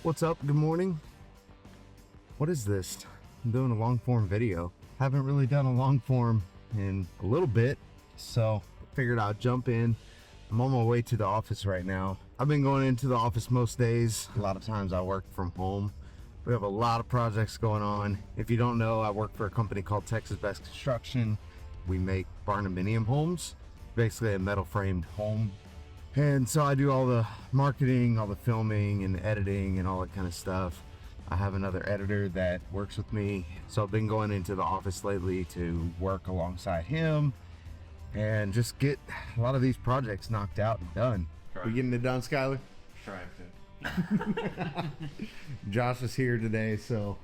What's up? Good morning. What is this? I'm doing a long form video. Haven't really done a long form in a little bit, so figured I'd jump in. I'm on my way to the office right now. I've been going into the office most days. A lot of times I work from home. We have a lot of projects going on. If you don't know, I work for a company called Texas Best Construction. We make barndominium homes, basically a metal framed home. And so I do all the marketing, all the filming and editing and all that kind of stuff. I have another editor that works with me. So I've been going into the office lately to work alongside him and just get a lot of these projects knocked out and done. We getting it done, Skylar? Trying to. Josh is here today, so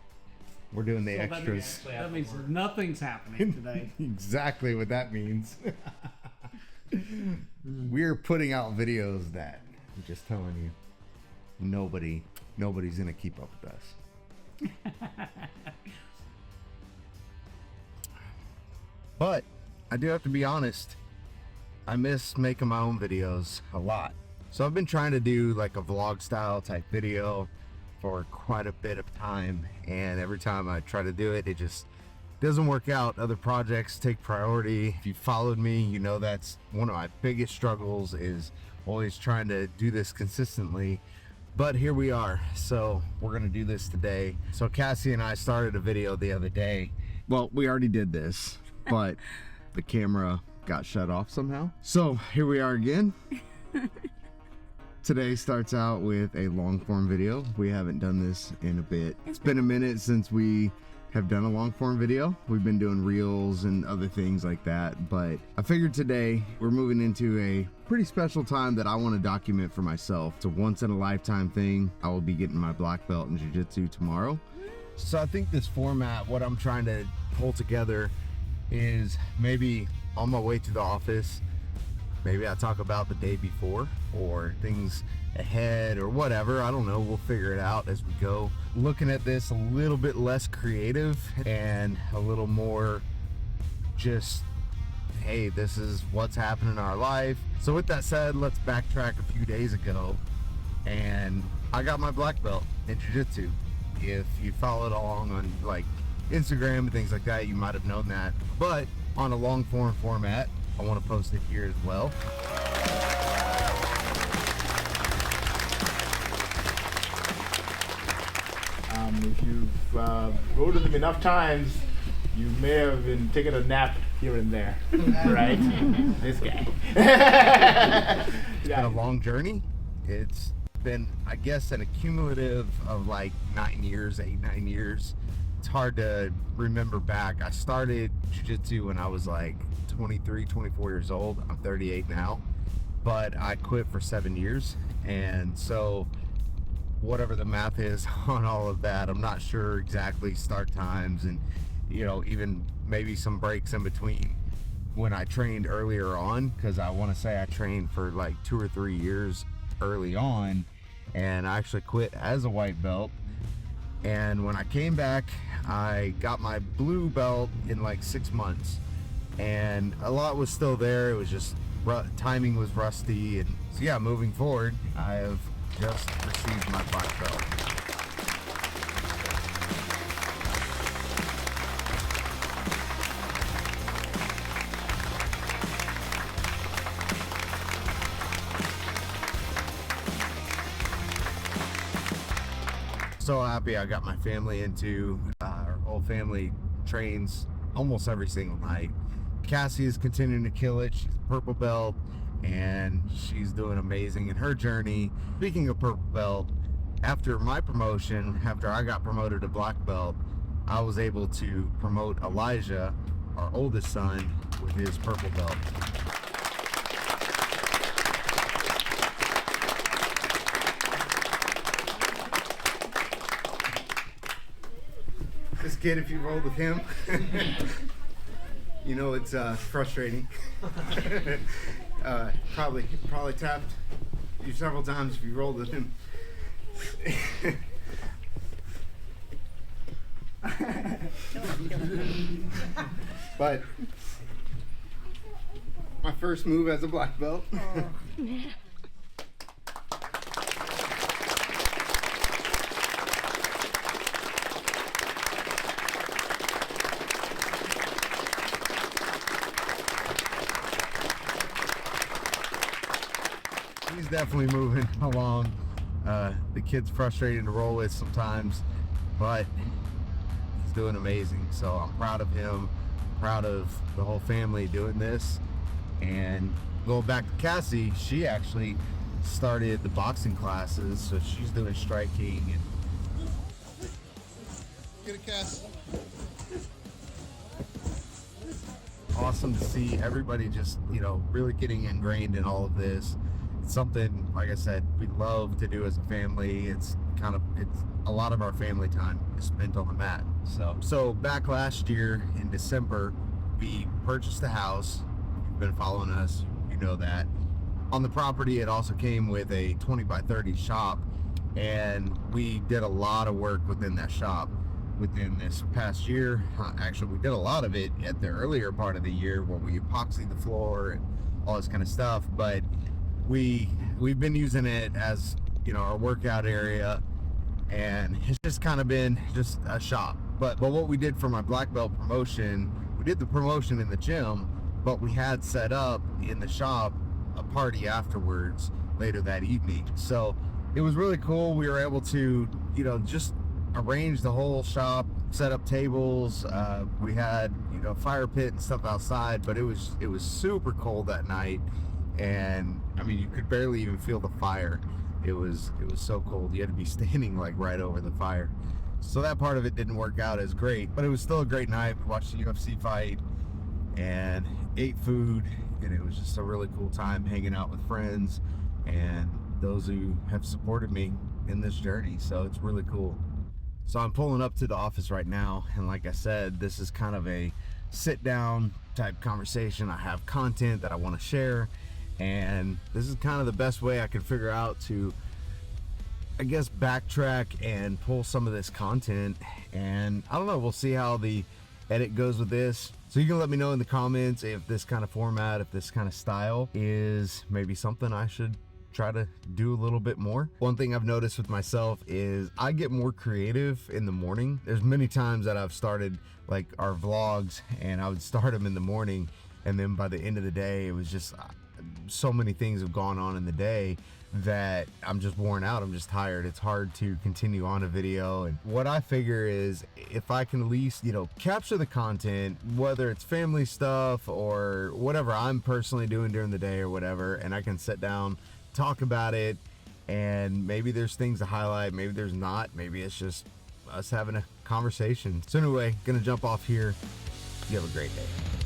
we're doing the So extras. That means nothing's happening today. Exactly what that means. We're putting out videos that, I'm just telling you, nobody's gonna keep up with us. But I do have to be honest, I miss making my own videos a lot. So I've been trying to do like a vlog style type video for quite a bit of time, and every time I try to do it, it just doesn't work out. Other projects take priority. If you followed me, you know that's one of my biggest struggles, is always trying to do this consistently. But here we are, so we're gonna do this today. So Cassie and I started a video the other day. Well, we already did this, but the camera got shut off somehow. So here we are again. Today starts out with a long form video. We haven't done this in a bit. It's been a minute since we have done a long form video. We've been doing reels and other things like that, but I figured today we're moving into a pretty special time that I want to document for myself. It's a once in a lifetime thing. I will be getting my black belt in jiu-jitsu tomorrow. So I think this format, what I'm trying to pull together is maybe on my way to the office, maybe I talk about the day before or things ahead or whatever. I don't know. We'll figure it out as we go. Looking at this a little bit less creative and a little more just, hey, this is what's happening in our life. So with that said, let's backtrack a few days ago, and I got my black belt in jiu-jitsu. If you followed along on like Instagram and things like that, you might have known that. But on a long form format, I want to post it here as well. If you've voted them enough times, you may have been taking a nap here and there, right? This guy. It's been a long journey. It's been, I guess, an accumulative of like 9 years, 8-9 years. It's hard to remember back. I started jiu-jitsu when I was like 23, 24 years old. I'm 38 now, but I quit for 7 years. And so whatever the math is on all of that, I'm not sure exactly start times and, you know, even maybe some breaks in between when I trained earlier on, because I want to say I trained for like 2 or 3 years early on, and I actually quit as a white belt. And when I came back, I got my blue belt in like 6 months, and a lot was still there. It was just timing was rusty. And so yeah, moving forward, I have just received my black belt. So happy I got my family into, our whole family trains almost every single night. Cassie is continuing to kill it. She's a purple belt, and she's doing amazing in her journey. Speaking of purple belt, after my promotion, after I got promoted to black belt, I was able to promote Elijah, our oldest son, with his purple belt. This kid, if you rolled with him, you know it's frustrating. Probably tapped you several times if you rolled with him. But my first move as a black belt. definitely moving along. The kid's frustrating to roll with sometimes, but he's doing amazing. So I'm proud of him, proud of the whole family doing this. And going back to Cassie, she actually started the boxing classes, so she's doing striking and get a Cass. Awesome to see everybody just, you know, really getting ingrained in all of this. It's something, like I said, we love to do as a family. It's a lot of our family time is spent on the mat. So back last year in December, we purchased a house. You've been following us, you know that. On the property, it also came with a 20 by 30 shop, and we did a lot of work within that shop within this past year. Actually, we did a lot of it at the earlier part of the year where we epoxied the floor and all this kind of stuff, but we've been using it as, you know, our workout area, and it's just kind of been just a shop. But what we did for my black belt promotion, we did the promotion in the gym, but we had set up in the shop a party afterwards later that evening. So it was really cool. We were able to, you know, just arrange the whole shop, set up tables. We had, you know, fire pit and stuff outside, but it was super cold that night, and I mean, you could barely even feel the fire. It was so cold. You had to be standing like right over the fire. So that part of it didn't work out as great, but it was still a great night. We watched the UFC fight and ate food, and it was just a really cool time hanging out with friends and those who have supported me in this journey. So it's really cool. So I'm pulling up to the office right now, and like I said, this is kind of a sit down type conversation. I have content that I want to share, and this is kind of the best way I could figure out to, I guess, backtrack and pull some of this content. And I don't know, we'll see how the edit goes with this. So you can let me know in the comments if this kind of format, if this kind of style is maybe something I should try to do a little bit more. One thing I've noticed with myself is I get more creative in the morning. There's many times that I've started like our vlogs, and I would start them in the morning, and then by the end of the day, it was just so many things have gone on in the day that I'm just worn out. I'm just tired. It's hard to continue on a video. And what I figure is, if I can at least, you know, capture the content, whether it's family stuff or whatever I'm personally doing during the day or whatever, and I can sit down, talk about it, and maybe there's things to highlight, maybe there's not, maybe it's just us having a conversation. So anyway, gonna jump off here. You have a great day.